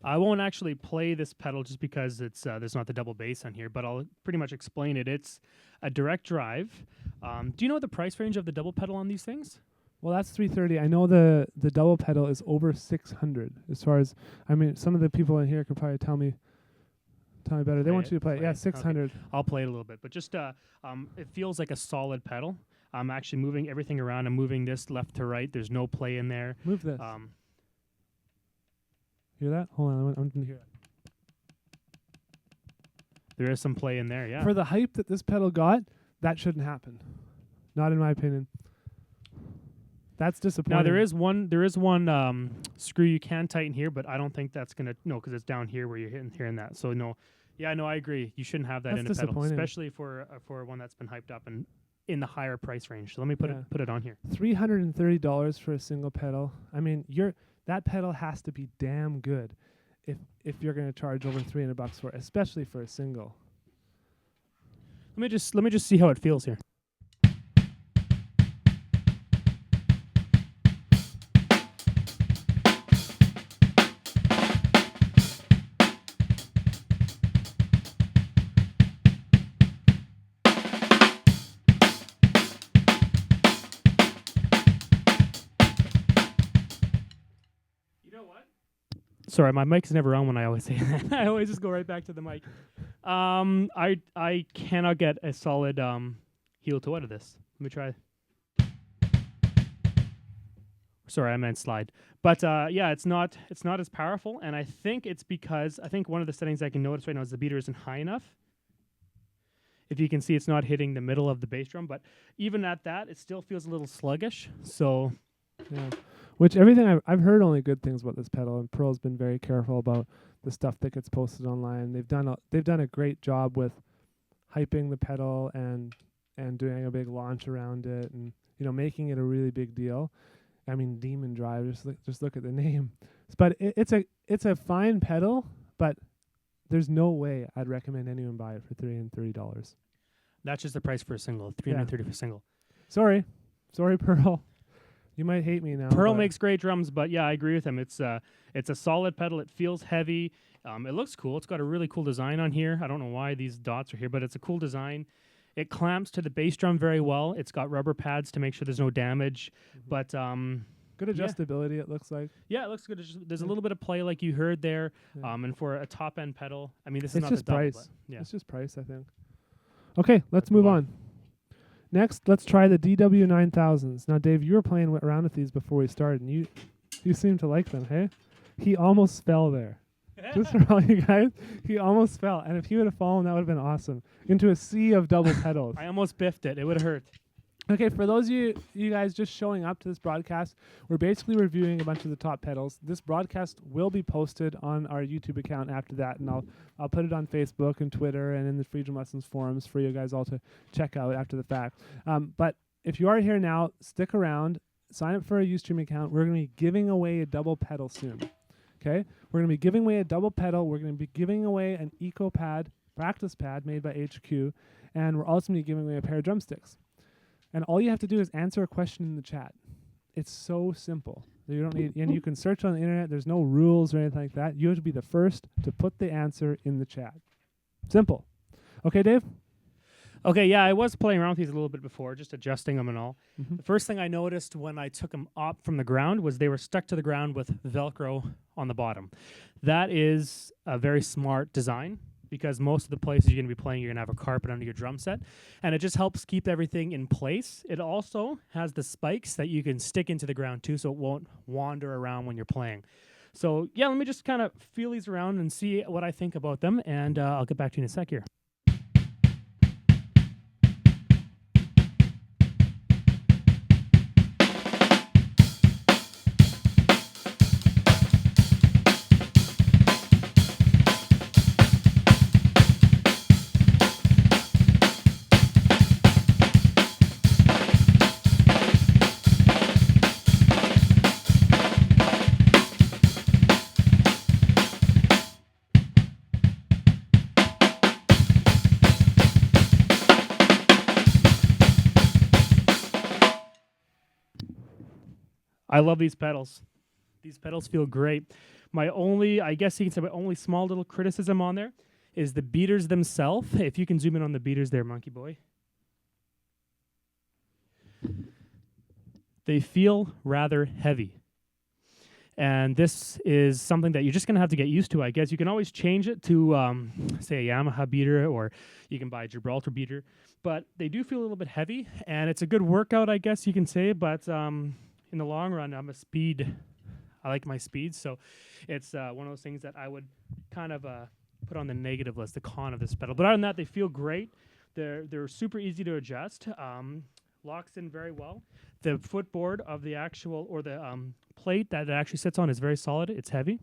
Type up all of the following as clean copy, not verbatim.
I won't actually play this pedal just because it's there's not the double bass on here, but I'll pretty much explain it. It's a direct drive. Do you know the price range of the double pedal on these things? Well, that's $330. I know the double pedal is over $600. As far as some of the people in here could probably tell me better. They want you to play it. Yeah, $600. Okay. I'll play it a little bit, but just it feels like a solid pedal. I'm actually moving everything around. I'm moving this left to right. There's no play in there. Move this. Hear that? Hold on, I'm going to hear that. There is some play in there, yeah. For the hype that this pedal got, that shouldn't happen. Not in my opinion. That's disappointing. Now there is one screw you can tighten here, but I don't think that's gonna because it's down here where you're hearing that. So no, yeah, no, I agree. You shouldn't have that That's in a pedal, especially for one that's been hyped up and in the higher price range. So let me put it on here. $330 for a single pedal. I mean, that pedal has to be damn good if you're going to charge over $300 for it, especially for a single. Let me just see how it feels here. Sorry, my mic's never on when I always say that. I always just go right back to the mic. I cannot get a solid heel toe out of this. Let me try. Sorry, I meant slide. But yeah, it's not as powerful, and I think it's because one of the settings I can notice right now is the beater isn't high enough. If you can see, it's not hitting the middle of the bass drum, but even at that, it still feels a little sluggish. So, yeah. Which everything I've heard only good things about this pedal, and Pearl's been very careful about the stuff that gets posted online. They've done a great job with hyping the pedal and doing a big launch around it, and making it a really big deal. I mean, Demon Drive. Just look at the name. But it's a fine pedal, but there's no way I'd recommend anyone buy it for $330. That's just the price for a single. $330 for a single. Sorry, Pearl. You might hate me now. Pearl makes great drums, but yeah, I agree with him. It's a solid pedal. It feels heavy. It looks cool. It's got a really cool design on here. I don't know why these dots are here, but it's a cool design. It clamps to the bass drum very well. It's got rubber pads to make sure there's no damage. Mm-hmm. But good adjustability, it looks like. Yeah, it looks good. There's a little bit of play, like you heard there. Yeah. And for a top end pedal, I mean, this is not just the price. Double, yeah. It's just price, I think. Okay, let's move on. Next, let's try the DW9000s. Now, Dave, you were playing around with these before we started, and you seem to like them, hey? He almost fell there. Just for all you guys, he almost fell. And if he would have fallen, that would have been awesome. Into a sea of double pedals. I almost biffed it. It would have hurt. Okay, for those of you guys just showing up to this broadcast, we're basically reviewing a bunch of the top pedals. This broadcast will be posted on our YouTube account after that, and I'll put it on Facebook and Twitter and in the Free Drum Lessons forums for you guys all to check out after the fact. But if you are here now, stick around, sign up for a Ustream account. We're going to be giving away a double pedal soon. Okay? We're going to be giving away a double pedal. We're going to be giving away an Eco Pad, practice pad made by HQ, and we're also going to be giving away a pair of drumsticks. And all you have to do is answer a question in the chat. It's so simple. You don't need, and you can search on the internet. There's no rules or anything like that. You have to be the first to put the answer in the chat. Simple. Okay, Dave? Okay, yeah, I was playing around with these a little bit before, just adjusting them and all. Mm-hmm. The first thing I noticed when I took them up from the ground was they were stuck to the ground with Velcro on the bottom. That is a very smart design, because most of the places you're going to be playing, you're going to have a carpet under your drum set, and it just helps keep everything in place. It also has the spikes that you can stick into the ground too, so it won't wander around when you're playing. So yeah, let me just kind of feel these around and see what I think about them, and I'll get back to you in a sec here. I love these pedals. These pedals feel great. My only, I guess you can say, my only small little criticism on there is the beaters themselves. If you can zoom in on the beaters there, Monkey Boy. They feel rather heavy. And this is something that you're just going to have to get used to, I guess. You can always change it to, say, a Yamaha beater, or you can buy a Gibraltar beater. But they do feel a little bit heavy, and it's a good workout, I guess you can say. But in the long run, I like my speed. So it's one of those things that I would kind of put on the negative list, the con of this pedal. But other than that, they feel great. They're super easy to adjust. Locks in very well. The footboard of the actual, or the plate that it actually sits on is very solid. It's heavy.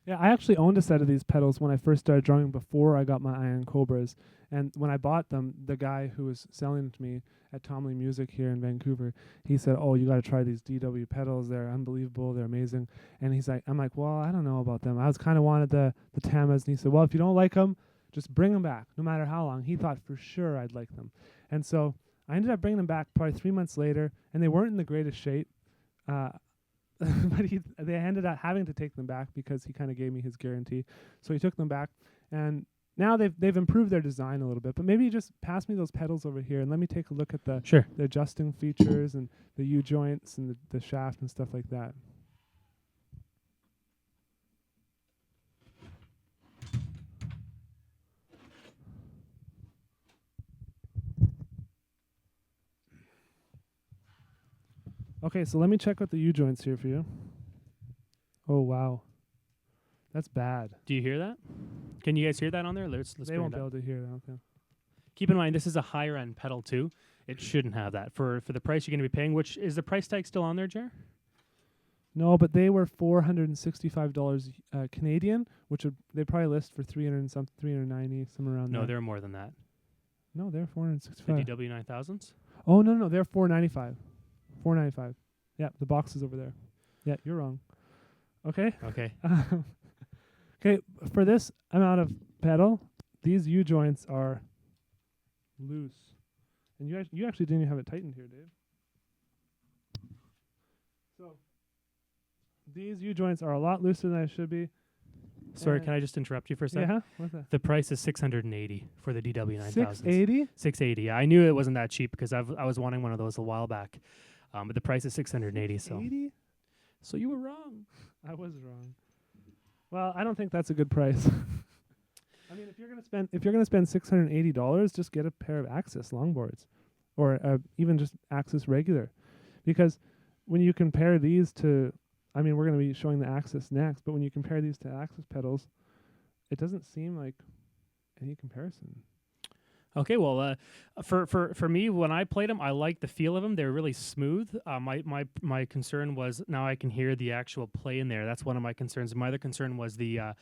Yeah, I actually owned a set of these pedals when I first started drumming before I got my Iron Cobras. And when I bought them, the guy who was selling them to me at Tom Lee Music here in Vancouver, he said, "Oh, you got to try these DW pedals. They're unbelievable. They're amazing." And I'm like, "Well, I don't know about them. I was kind of wanted the Tamas." And he said, "Well, if you don't like them, just bring them back, no matter how long." He thought for sure I'd like them. And so I ended up bringing them back probably 3 months later, and they weren't in the greatest shape. But they ended up having to take them back because he kind of gave me his guarantee. So he took them back, and now they've improved their design a little bit. But maybe you just pass me those pedals over here, and let me take a look at the adjusting features and the U-joints and the shaft and stuff like that. Okay, so let me check out the U-joints here for you. Oh, wow. That's bad. Do you hear that? Can you guys hear that on there? Let's They won't be able to hear that. Okay. Keep in mind, this is a higher end pedal too. It shouldn't have that for the price you're going to be paying. Which is the price tag still on there, Jer? No, but they were $465 Canadian, which they probably list for 390, somewhere around there. No, they're more than that. No, they're The 465. DW9000s? Oh, no, they're $495. $495. Yeah, the box is over there. Yeah, you're wrong. Okay. Okay. Okay, for this amount of pedal, these U-joints are loose. And you actually didn't even have it tightened here, Dave. So these U-joints are a lot looser than they should be. Sorry, can I just interrupt you for a second? Yeah, what's that? The price is $680 for the DW9000s. $680? $680. Yeah, I knew it wasn't that cheap because I was wanting one of those a while back. But the price is $680. So you were wrong. I was wrong. Well, I don't think that's a good price. I mean, if you're gonna spend $680, just get a pair of Axis longboards, or even just Axis regular, because when you compare these to, I mean, we're gonna be showing the Axis next, but when you compare these to Axis pedals, it doesn't seem like any comparison. Okay, well, for me, when I played them, I liked the feel of them. They were really smooth. My concern was now I can hear the actual play in there. That's one of my concerns. My other concern was the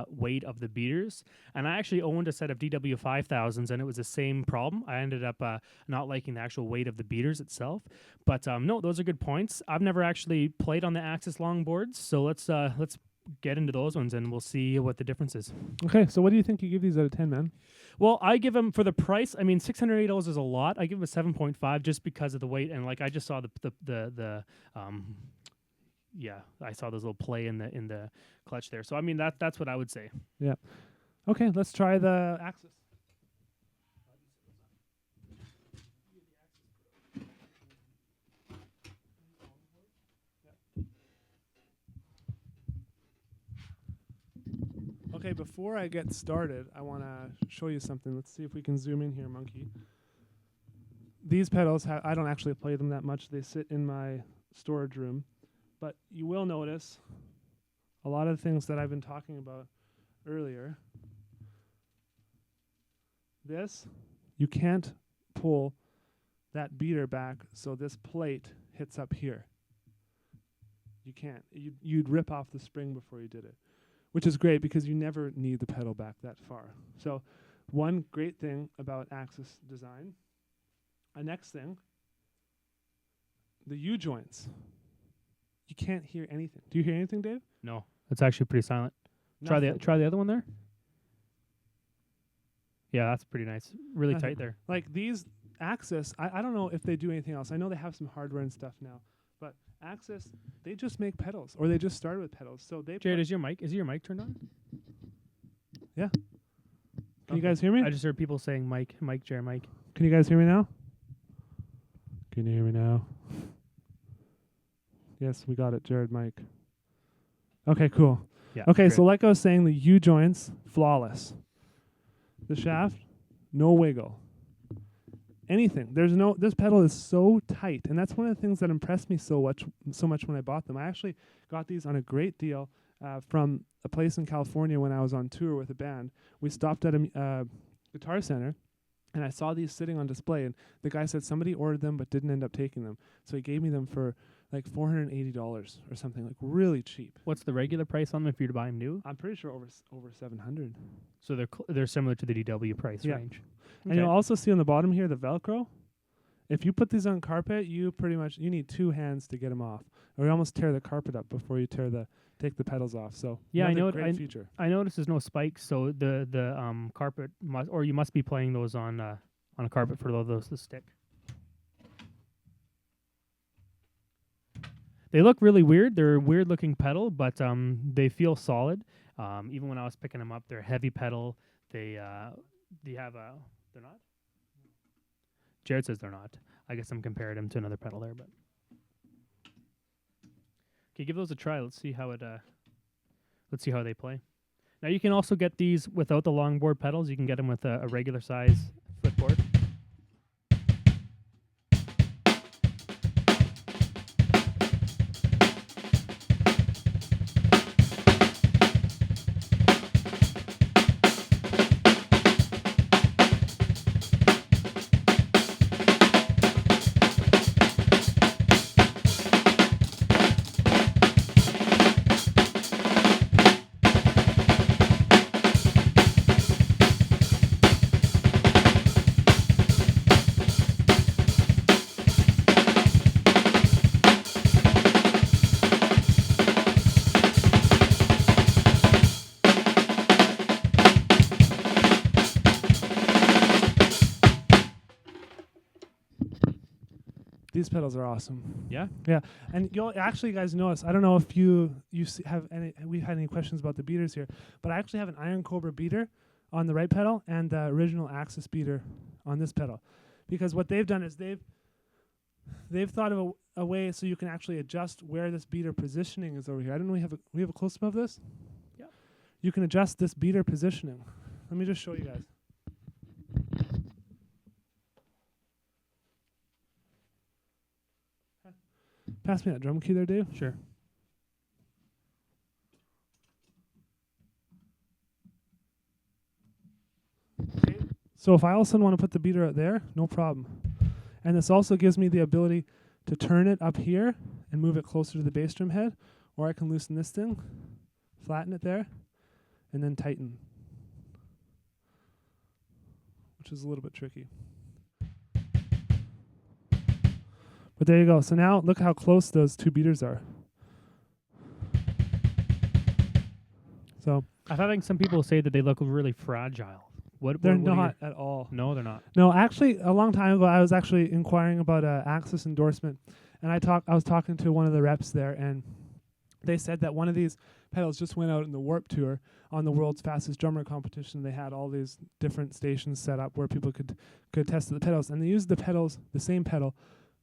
weight of the beaters. And I actually owned a set of DW5000s, and it was the same problem. I ended up not liking the actual weight of the beaters itself. But no, those are good points. I've never actually played on the Axis longboards, so let's get into those ones, and we'll see what the difference is. Okay, so what do you think you give these out of 10, man? Well, I give them, for the price, I mean, $680 is a lot. I give them a 7.5 just because of the weight, and like I just saw I saw those little play in the clutch there. So I mean that's what I would say. Yeah. Okay, let's try the Axis. Okay, before I get started, I want to show you something. Let's see if we can zoom in here, Monkey. These pedals, I don't actually play them that much. They sit in my storage room. But you will notice a lot of the things that I've been talking about earlier. This, you can't pull that beater back so this plate hits up here. You can't. You'd rip off the spring before you did it, which is great because you never need the pedal back that far. So one great thing about Axis design. Next thing, the U-joints. You can't hear anything. Do you hear anything, Dave? No, it's actually pretty silent. Nothing. Try the other one there. Yeah, that's pretty nice. Really tight there. Like these Axis, I don't know if they do anything else. I know they have some hardware and stuff now, but Axis, they just make pedals, or they just started with pedals. So they Jared, is your mic turned on? Yeah. Can you guys hear me? I just heard people saying Mike, Jared, Mike. Can you guys hear me now? Can you hear me now? Yes, we got it, Jared, Mike. Okay, cool. Yeah. Okay, great. so like I was saying, the U-joints, flawless. The shaft, no wiggle. Anything. This pedal is so tight, and that's one of the things that impressed me so much when I bought them. I actually got these on a great deal from a place in California when I was on tour with a band. We stopped at a Guitar Center, and I saw these sitting on display, and the guy said somebody ordered them but didn't end up taking them. So he gave me them for like $480 or something, like really cheap. What's the regular price on them if you're to buy them new? I'm pretty sure over $700. So they're similar to the DW price Yeah. range. And you'll also see on the bottom here the Velcro. If you put these on carpet, you need 2 hands to get them off, or you almost tear the carpet up before you take the pedals off. So yeah, I know. Great feature. I noticed there's no spikes, so the carpet you must be playing those on a carpet for those to stick. They look really weird. They're a weird looking pedal, but they feel solid. Even when I was picking them up, they're a heavy pedal. They're not? Jared says they're not. I guess I'm comparing them to another pedal there, but okay, give those a try. Let's see how they play. Now you can also get these without the longboard pedals. You can get them with a regular size footboard. These pedals are awesome. Yeah? Yeah. And you'll actually, guys, notice, I don't know if we've had any questions about the beaters here, but I actually have an Iron Cobra beater on the right pedal and the original Axis beater on this pedal. Because what they've done is they've thought of a way so you can actually adjust where this beater positioning is over here. I don't know, we have a close-up of this? Yeah. You can adjust this beater positioning. Let me just show you guys. Pass me that drum key there, Dave. Sure. Okay. So if I also want to put the beater out there, no problem. And this also gives me the ability to turn it up here and move it closer to the bass drum head, or I can loosen this thing, flatten it there, and then tighten, which is a little bit tricky. But there you go. So now look how close those two beaters are. So I'm having some people say that they look really fragile. they're not at all. No, they're not. No, actually, a long time ago, I was actually inquiring about Axis endorsement, and I was talking to one of the reps there, and they said that one of these pedals just went out in the Warp Tour on the world's fastest drummer competition. They had all these different stations set up where people could test the pedals, and they used the same pedal,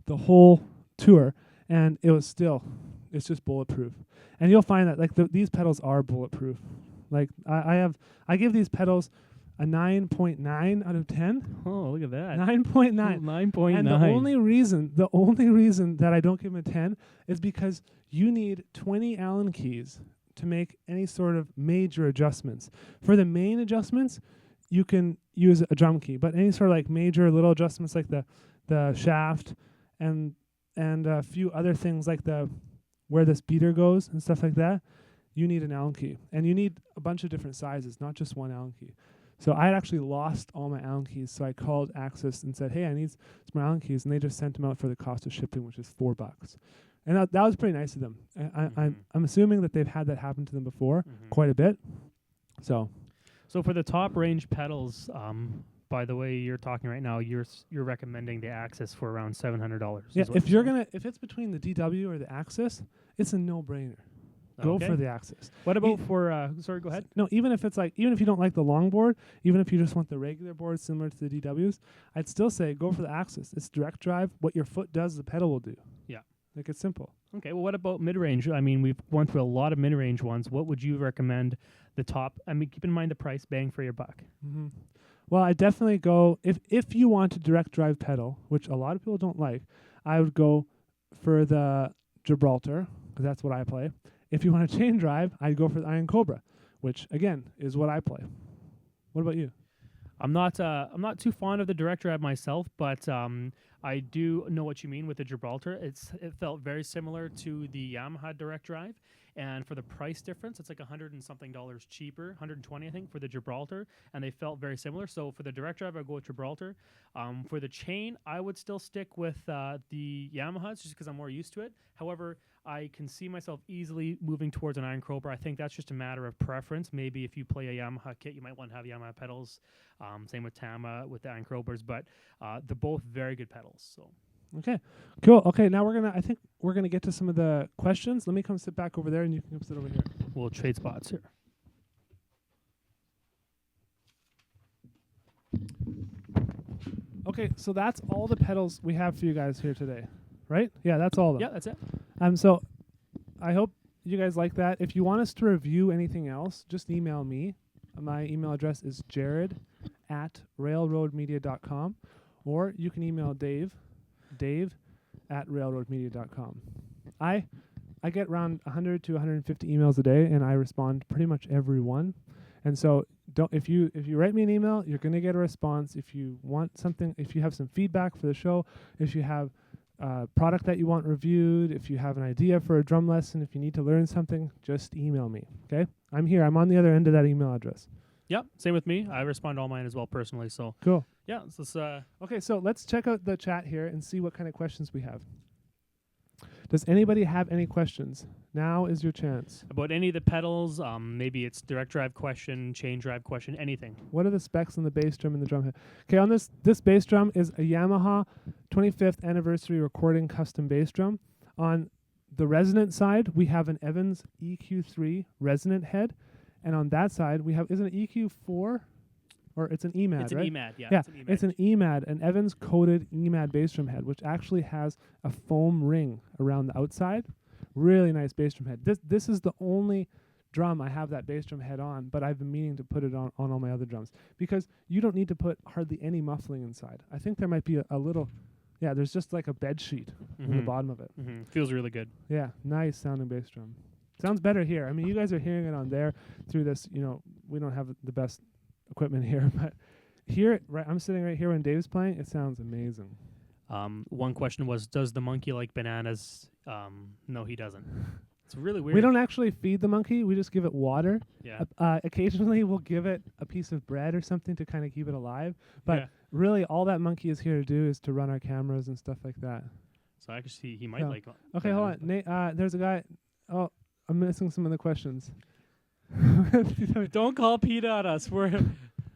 the whole tour, and it's just bulletproof. And you'll find that like these pedals are bulletproof. Like I give these pedals a 9.9 out of 10. Oh, look at that. 9.9. 9.9. And the only reason that I don't give them a 10 is because you need 20 Allen keys to make any sort of major adjustments. For the main adjustments, you can use a drum key, but any sort of like major little adjustments like the shaft and a few other things like where this beater goes and stuff like that, you need an Allen key. And you need a bunch of different sizes, not just one Allen key. So I had actually lost all my Allen keys, so I called Axis and said, hey, I need some more Allen keys, and they just sent them out for the cost of shipping, which is $4. And that was pretty nice of them. I'm assuming that they've had that happen to them before quite a bit. So for the top range pedals, by the way you're talking right now, you're recommending the Axis for around $700. Yeah, is what if you're you're saying. if it's between the DW or the Axis, it's a no-brainer. Go Okay. for the Axis. What about for? Sorry, go ahead. No, even if you don't like the longboard, even if you just want the regular board similar to the DWs, I'd still say go for the Axis. It's direct drive. What your foot does, the pedal will do. Yeah. Like, it's simple. Okay. Well, what about mid-range? I mean, we've went through a lot of mid-range ones. What would you recommend? The top. I mean, keep in mind the price, bang for your buck. Mm-hmm. Well, I definitely go if you want a direct drive pedal, which a lot of people don't like. I would go for the Gibraltar because that's what I play. If you want a chain drive, I'd go for the Iron Cobra, which again is what I play. What about you? I'm not too fond of the direct drive myself, but I do know what you mean with the Gibraltar. It felt very similar to the Yamaha direct drive, and for the price difference, it's like $100 and something cheaper, 120 I think for the Gibraltar, and they felt very similar. So for the direct drive, I'd go with Gibraltar. For the chain, I would still stick with the Yamahas just because I'm more used to it. However, I can see myself easily moving towards an Iron Cobra. I think that's just a matter of preference. Maybe if you play a Yamaha kit, you might want to have Yamaha pedals. Same with Tama, with the Iron Cobras, but they're both very good pedals. So Okay, cool. Okay, now I think we're gonna get to some of the questions. Let me come sit back over there, and you can come sit over here. we'll trade spots here. Okay, so that's all the pedals we have for you guys here today, right? Yeah, that's all of them. Yeah, that's it. So I hope you guys like that. If you want us to review anything else, just email me. My email address is jared@railroadmedia.com, or you can email dave@railroadmedia.com. I get around 100 to 150 emails a day, and I respond pretty much every one. And so if you write me an email, you're going to get a response. If you want something, if you have some feedback for the show, if you have product that you want reviewed, if you have an idea for a drum lesson, if you need to learn something, just email me. Okay? I'm here. I'm on the other end of that email address. Yeah, same with me. I respond to all mine as well personally. So Cool. yeah, so it's, Okay, so let's check out the chat here and see what kind of questions we have. Does anybody have any questions? Now is your chance. about any of the pedals. Maybe it's direct drive question, chain drive question, anything. What are the specs on the bass drum and the drum head? Okay, on this bass drum is a Yamaha 25th anniversary recording custom bass drum. On the resonant side, we have an Evans EQ3 resonant head, and on that side we have isn't it EQ4 or it's an EMAD, It's right? an EMAD, yeah. Yeah, It's an EMAD. it's an EMAD, an Evans coated EMAD bass drum head, which actually has a foam ring around the outside. Really nice bass drum head. This is the only drum I have that bass drum head on, but I've been meaning to put it on all my other drums because you don't need to put hardly any muffling inside. I think there might be a little, yeah, there's just like a bed sheet in the bottom of it. Feels really good. Yeah, nice sounding bass drum. Sounds better here. I mean, you guys are hearing it on there through this, we don't have the best equipment here, but here, right, I'm sitting right here when Dave's playing, it sounds amazing. One question was, does the monkey like bananas? No, he doesn't. It's really weird. We don't actually feed the monkey. We just give it water. Yeah. Occasionally, we'll give it a piece of bread or something to kind of keep it alive. But Yeah. really, all that monkey is here to do is to run our cameras and stuff like that. So I can see he might Yeah. like. Okay, hold on. bananas, Nate, there's a guy. Oh, I'm missing some of the questions. but- Don't call Pete on us. We're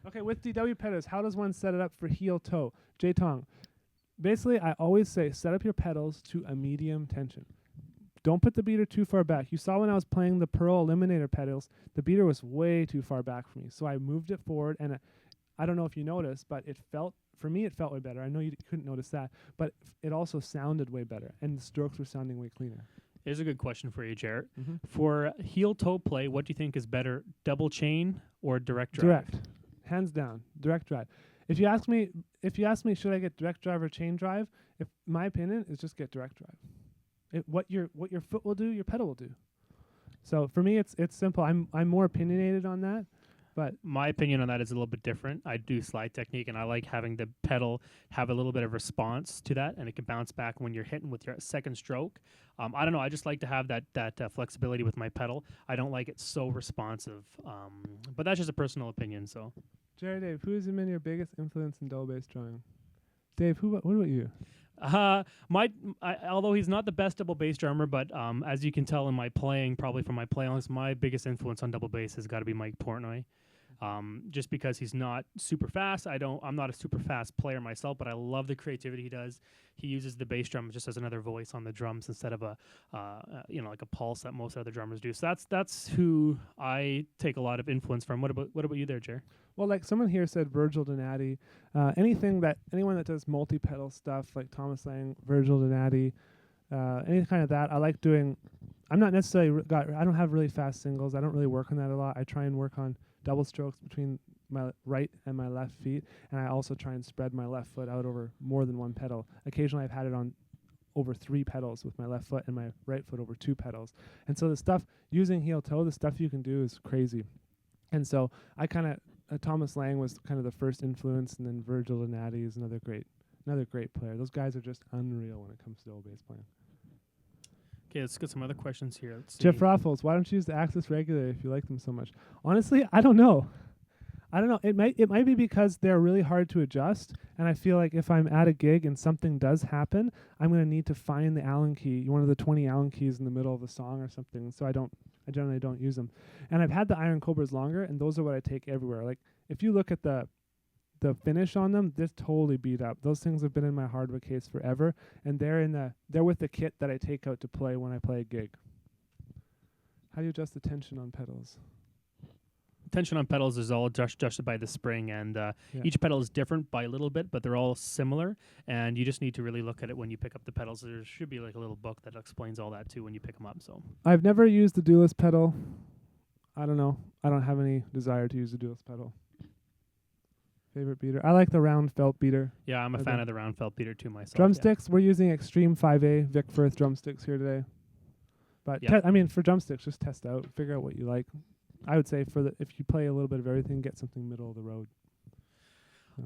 Okay, with DW pedals, how does one set it up for heel toe? J Tong. Basically, I always say set up your pedals to a medium tension. Don't put the beater too far back. You saw when I was playing the Pearl Eliminator pedals, the beater was way too far back for me. So I moved it forward, and I don't know if you noticed, but for me, it felt way better. I know you couldn't notice that, but it also sounded way better, and the strokes were sounding way cleaner. Here's a good question for you, Jarrett. Mm-hmm. For heel toe play, what do you think is better, double chain or direct drive? Direct, hands down, direct drive. If you ask me, should I get direct drive or chain drive? If my opinion is just get direct drive. What your foot will do, your pedal will do. So for me, it's simple. I'm more opinionated on that, but My opinion on that is a little bit different. I do slide technique, and I like having the pedal have a little bit of response to that, and it can bounce back when you're hitting with your second stroke. I don't know. I just like to have that flexibility with my pedal. I don't like it so responsive, but that's just a personal opinion. So, Jerry, Dave, who has been your biggest influence in double bass drawing? Dave, what about you? although he's not the best double bass drummer, but as you can tell in my playing, probably from my playlist, my biggest influence on double bass has got to be Mike Portnoy. just because he's not super fast. I'm not a super fast player myself, but I love the creativity he does. He uses the bass drum just as another voice on the drums instead of a like a pulse that most other drummers do. So that's who I take a lot of influence from. What about you there, Jer? Well, like someone here said, Virgil Donati. Anyone that does multi-pedal stuff, like Thomas Lang, Virgil Donati, any kind of that, I like doing. I'm not necessarily I don't have really fast singles. I don't really work on that a lot. I try and work on double strokes between my right and my left feet, and I also try and spread my left foot out over more than one pedal. Occasionally, I've had it on over 3 pedals with my left foot and my right foot over 2 pedals. And so the stuff using heel toe, the stuff you can do is crazy. And so I kind of Thomas Lang was kind of the first influence, and then Virgil Donati is another great player. Those guys are just unreal when it comes to double bass playing. Okay, let's get some other questions here. Let's see. Jeff Raffles, why don't you use the Axis regularly if you like them so much? Honestly, I don't know. It might be because they're really hard to adjust, and I feel like if I'm at a gig and something does happen, I'm going to need to find the Allen key, one of the 20 Allen keys in the middle of the song or something. So I generally don't use them. And I've had the Iron Cobras longer, and those are what I take everywhere. Like if you look at the finish on them, they're totally beat up. Those things have been in my hardwood case forever, and they're with the kit that I take out to play when I play a gig. How do you adjust the tension on pedals? Tension on pedals is all adjusted by the spring, and each pedal is different by a little bit, but they're all similar, and you just need to really look at it when you pick up the pedals. There should be like a little book that explains all that too when you pick them up. So I've never used the Duelist pedal. I don't know. I don't have any desire to use the Duelist pedal. Favorite beater? I like the round felt beater. Yeah, I'm a fan of the round felt beater too myself. Drumsticks, we're using Extreme 5A Vic Firth drumsticks here today. But for drumsticks, just test out, figure out what you like. I would say if you play a little bit of everything, get something middle of the road.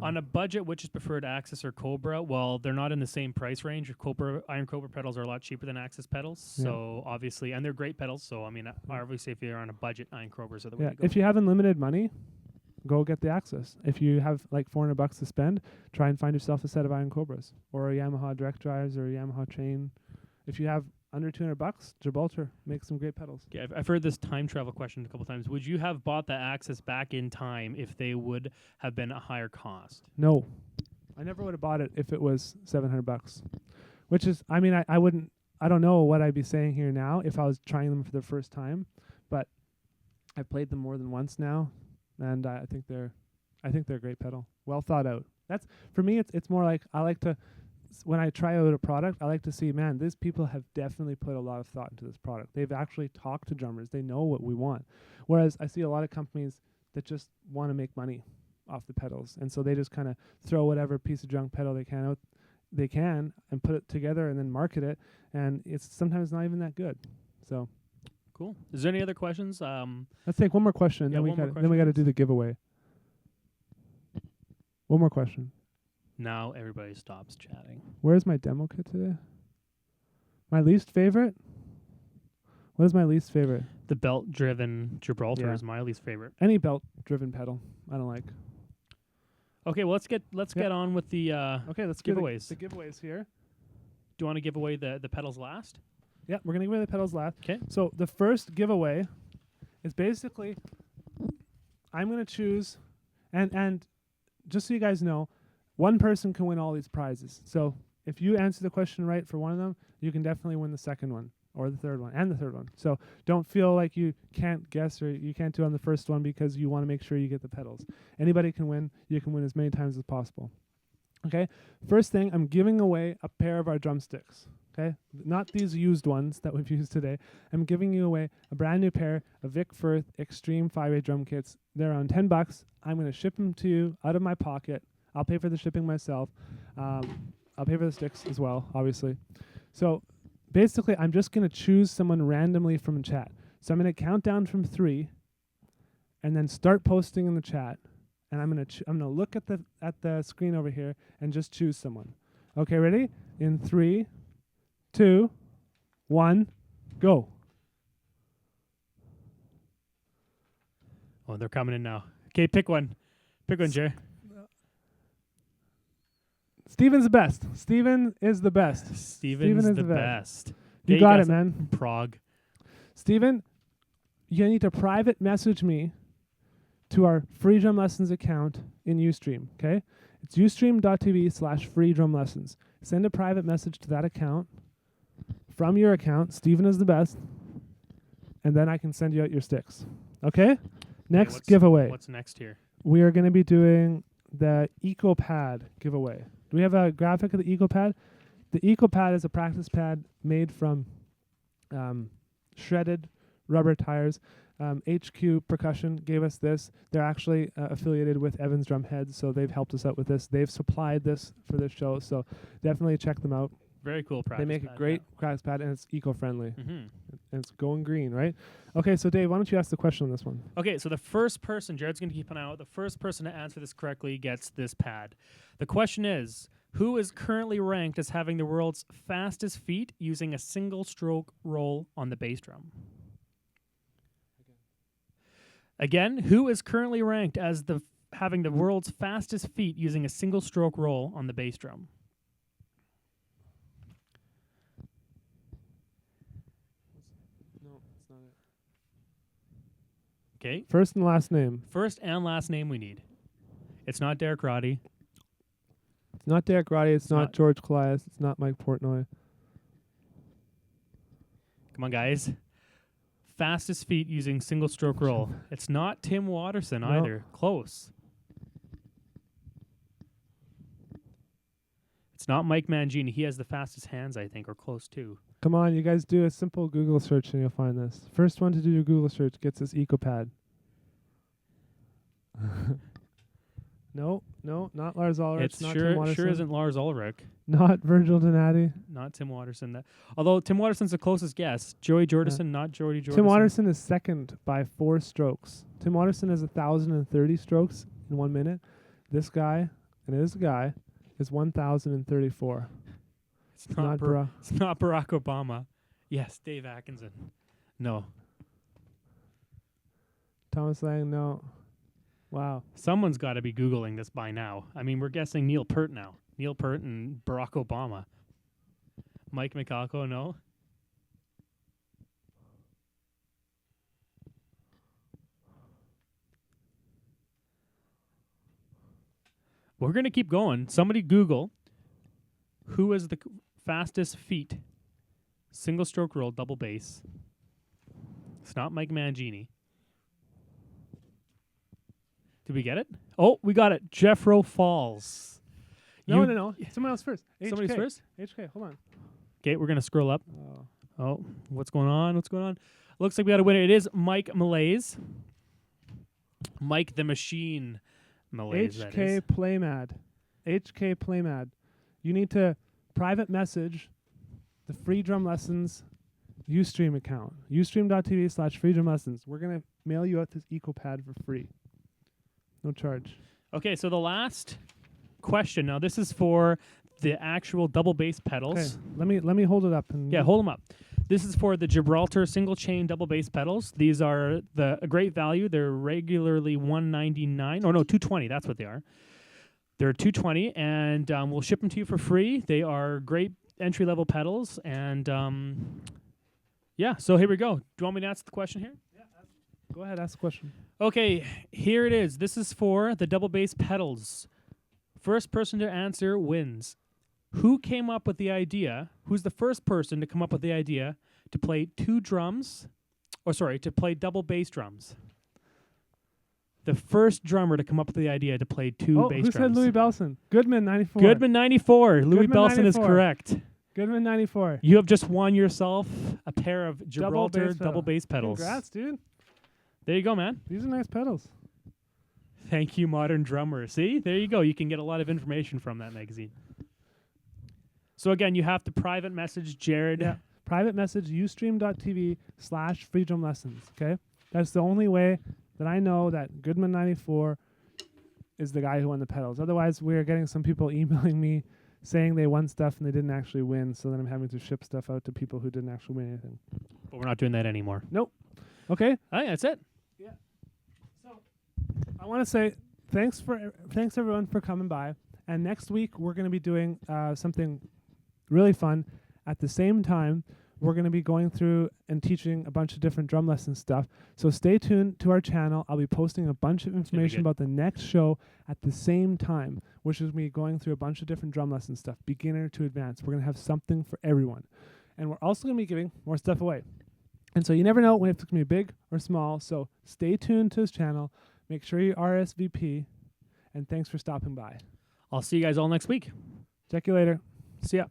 On a budget, which is preferred, Axis or Cobra? Well, they're not in the same price range. Iron Cobra pedals are a lot cheaper than Axis pedals, so obviously, and they're great pedals. So I mean, obviously, if you're on a budget, Iron Cobras are the way to go. If you have unlimited money, go get the Axis. If you have like $400 to spend, try and find yourself a set of Iron Cobras or a Yamaha direct drives or a Yamaha chain. If you have under $200, Gibraltar makes some great pedals. Yeah, I've heard this time travel question a couple times. Would you have bought the Axis back in time if they would have been a higher cost? No, I never would have bought it if it was $700. Which is, I mean, I wouldn't. I don't know what I'd be saying here now if I was trying them for the first time, but I've played them more than once now. And I think they're a great pedal. Well thought out. That's for me. It's more like I like to when I try out a product, I like to see, man, these people have definitely put a lot of thought into this product. They've actually talked to drummers. They know what we want. Whereas I see a lot of companies that just want to make money off the pedals, and so they just kind of throw whatever piece of junk pedal they can out, and put it together and then market it, and it's sometimes not even that good. So. Cool. Is there any other questions? Let's take one more question. Then we got to do the giveaway. One more question. Now everybody stops chatting. Where's my demo kit today? My least favorite? What is my least favorite? The belt-driven Gibraltar is my least favorite. Any belt-driven pedal I don't like. Okay, well let's get on with the let's giveaways. The giveaways here. Do you want to give away the pedals last? Yeah, we're going to give away the pedals last. Okay. So the first giveaway is basically I'm going to choose, and just so you guys know, one person can win all these prizes. So if you answer the question right for one of them, you can definitely win the second one or the third one and the third one. So don't feel like you can't guess or you can't do it on the first one because you want to make sure you get the pedals. Anybody can win. You can win as many times as possible. Okay. First thing, I'm giving away a pair of our drumsticks. Okay, not these used ones that we've used today. I'm giving you away a brand new pair of Vic Firth Extreme 5A drum kits. They're around $10. I'm going to ship them to you out of my pocket. I'll pay for the shipping myself. I'll pay for the sticks as well, obviously. So basically, I'm just going to choose someone randomly from chat. So I'm going to count down from 3, and then start posting in the chat. And I'm going to look at the screen over here and just choose someone. Okay, ready? In 3, 2, 1, go. Oh, they're coming in now. Okay, pick one. Pick one, Jerry. Steven's the best. Steven is the best. Steven is the best. You got it, man. Prague. Steven, you need to private message me to our free drum lessons account in Ustream, okay? It's ustream.tv/free drum lessons. Send a private message to that account from your account. Steven is the best. And then I can send you out your sticks. Okay? Next giveaway. What's next here? We are going to be doing the EcoPad giveaway. Do we have a graphic of the EcoPad? The EcoPad is a practice pad made from shredded rubber tires. HQ Percussion gave us this. They're actually affiliated with Evans Drum Heads, so they've helped us out with this. They've supplied this for this show, so definitely check them out. Very cool practice They make pad, a great practice pad, and it's eco-friendly. Mm-hmm. And it's going green, right? Okay, so Dave, why don't you ask the question on this one? Okay, so the first person, Jared's going to keep an eye out. The first person to answer this correctly gets this pad. The question is, who is currently ranked as having the world's fastest feet using a single stroke roll on the bass drum? Again, who is currently ranked as having the world's fastest feet using a single stroke roll on the bass drum? No, it's not it. Okay. First and last name. First and last name we need. It's not Derek Roddy. It's not Derek Roddy. It's not George Colias. It's not Mike Portnoy. Come on, guys. Fastest feet using single stroke roll. It's not Tim Watterson either. Close. It's not Mike Mangini. He has the fastest hands, I think, or close to. Come on, you guys do a simple Google search and you'll find this. First one to do your Google search gets this EcoPad. No, not Lars Ulrich. It's not Tim Watterson. sure isn't Lars Ulrich. Not Virgil Donati. Not Tim Watterson. Although Tim Watterson's the closest guess. Joey Jordison, not Jody Jordison. Tim Watterson is second by 4 strokes. Tim Watterson has 1,030 strokes in 1 minute. This guy, and it is a guy, is 1,034. It's not Barack Obama. Yes, Dave Atkinson. No. Thomas Lang, no. Wow. Someone's got to be Googling this by now. I mean, we're guessing Neil Peart now. Neil Peart and Barack Obama. Mike Mikako, no. We're going to keep going. Somebody Google who is the fastest feet single stroke roll double bass. It's not Mike Mangini. Did we get it? Oh, we got it. Jeffro Falls. No. Someone else first. Somebody's first? HK, hold on. Okay, we're going to scroll up. Oh. Oh, what's going on? Looks like we got a winner. It is Mike Malaise. Mike the Machine Malaise, that is. HK Playmad. You need to private message the Free Drum Lessons Ustream account. Ustream.tv/free drum lessons. We're going to mail you out this EcoPad for free. No charge. Okay, so the last question. Now, this is for the actual double bass pedals. Okay, let me hold it up. And hold them up. This is for the Gibraltar single chain double bass pedals. These are a great value. They're regularly $199. Oh no, $220. That's what they are. They're $220, and we'll ship them to you for free. They are great entry level pedals, and So here we go. Do you want me to ask the question here? Yeah. Go ahead, ask the question. Okay, here it is. This is for the double bass pedals. First person to answer wins. Who came up with the idea? Who's the first person to come up with the idea to play to play double bass drums? The first drummer to come up with the idea to play two bass drums. Who said Louis Belson? Goodman 94. Goodman 94. Louis Belson 94. is correct. Goodman 94. You have just won yourself a pair of Gibraltar double bass pedals. Congrats, dude. There you go, man. These are nice pedals. Thank you, Modern Drummer. See? There you go. You can get a lot of information from that magazine. So again, you have to private message Jared. Yeah. Private message ustream.tv/free drum lessons. Okay? That's the only way that I know that Goodman 94 is the guy who won the pedals. Otherwise, we're getting some people emailing me saying they won stuff and they didn't actually win, so then I'm having to ship stuff out to people who didn't actually win anything. But we're not doing that anymore. Nope. Okay? I think that's it. Yeah. So I want to say thanks everyone for coming by. And next week we're going to be doing something really fun at the same time, we're going to be going through and teaching a bunch of different drum lesson stuff. So stay tuned to our channel. I'll be posting a bunch of information about the next show at the same time, which is me going through a bunch of different drum lesson stuff, beginner to advanced. We're going to have something for everyone. And we're also going to be giving more stuff away. And so you never know when it's going to be big or small. So stay tuned to his channel. Make sure you RSVP. And thanks for stopping by. I'll see you guys all next week. Check you later. See ya.